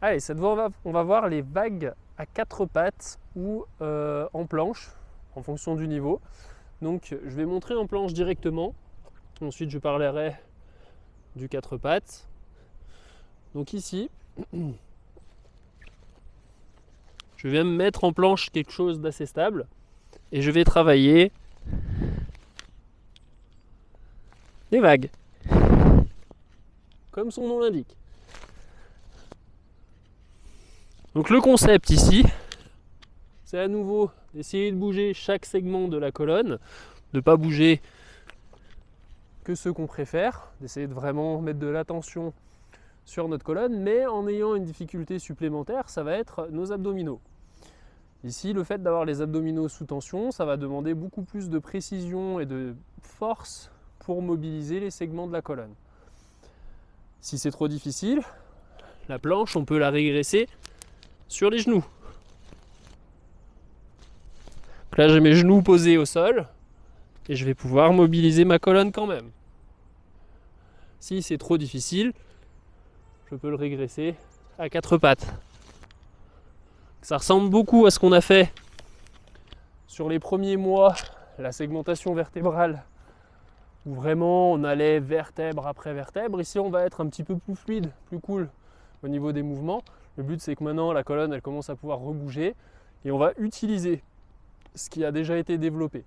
Allez, cette fois on va voir les vagues à 4 pattes ou en planche, en fonction du niveau. Donc je vais montrer en planche directement, ensuite je parlerai du 4 pattes. Donc ici, je viens me mettre en planche quelque chose d'assez stable et je vais travailler des vagues, comme son nom l'indique. Donc le concept ici, c'est à nouveau d'essayer de bouger chaque segment de la colonne, de ne pas bouger que ceux qu'on préfère, d'essayer de vraiment mettre de l'attention sur notre colonne, mais en ayant une difficulté supplémentaire, ça va être nos abdominaux. Ici, le fait d'avoir les abdominaux sous tension, ça va demander beaucoup plus de précision et de force pour mobiliser les segments de la colonne. Si c'est trop difficile, la planche, on peut la régresser sur les genoux. Donc là, j'ai mes genoux posés au sol et je vais pouvoir mobiliser ma colonne quand même. Si c'est trop difficile, je peux le régresser à 4 pattes. Ça ressemble beaucoup à ce qu'on a fait sur les premiers mois, la segmentation vertébrale, où vraiment on allait vertèbre après vertèbre. Ici, on va être un petit peu plus fluide, plus cool au niveau des mouvements. Le but, c'est que maintenant, la colonne, elle commence à pouvoir rebouger et on va utiliser ce qui a déjà été développé.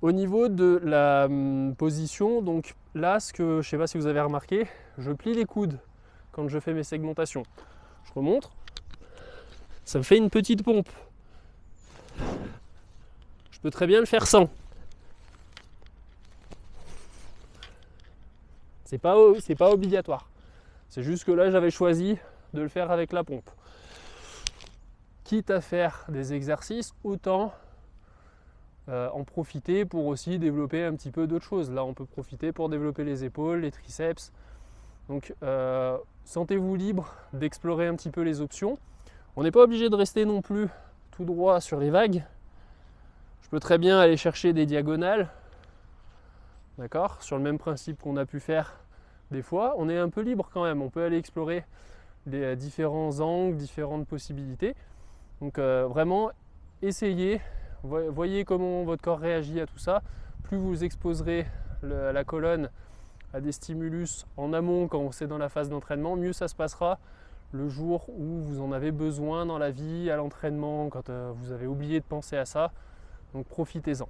Au niveau de la position, donc là, je ne sais pas si vous avez remarqué, je plie les coudes quand je fais mes segmentations. Je remonte, ça me fait une petite pompe. Je peux très bien le faire sans. C'est pas obligatoire. C'est juste que là, j'avais choisi de le faire avec la pompe. Quitte à faire des exercices, autant en profiter pour aussi développer un petit peu d'autres choses. Là, on peut profiter pour développer les épaules, les triceps. Donc, sentez-vous libre d'explorer un petit peu les options. On n'est pas obligé de rester non plus tout droit sur les vagues. Je peux très bien aller chercher des diagonales, d'accord, sur le même principe qu'on a pu faire des fois. On est un peu libre quand même. On peut aller explorer les différents angles, différentes possibilités. Donc, vraiment, essayez. Voyez comment votre corps réagit à tout ça. Plus vous exposerez la colonne à des stimulus en amont quand c'est dans la phase d'entraînement, mieux ça se passera le jour où vous en avez besoin dans la vie, à l'entraînement, quand vous avez oublié de penser à ça. Donc profitez-en.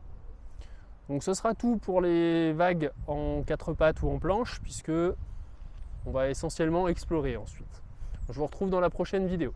Donc ce sera tout pour les vagues en 4 pattes ou en planche, puisque on va essentiellement explorer ensuite. Je vous retrouve dans la prochaine vidéo.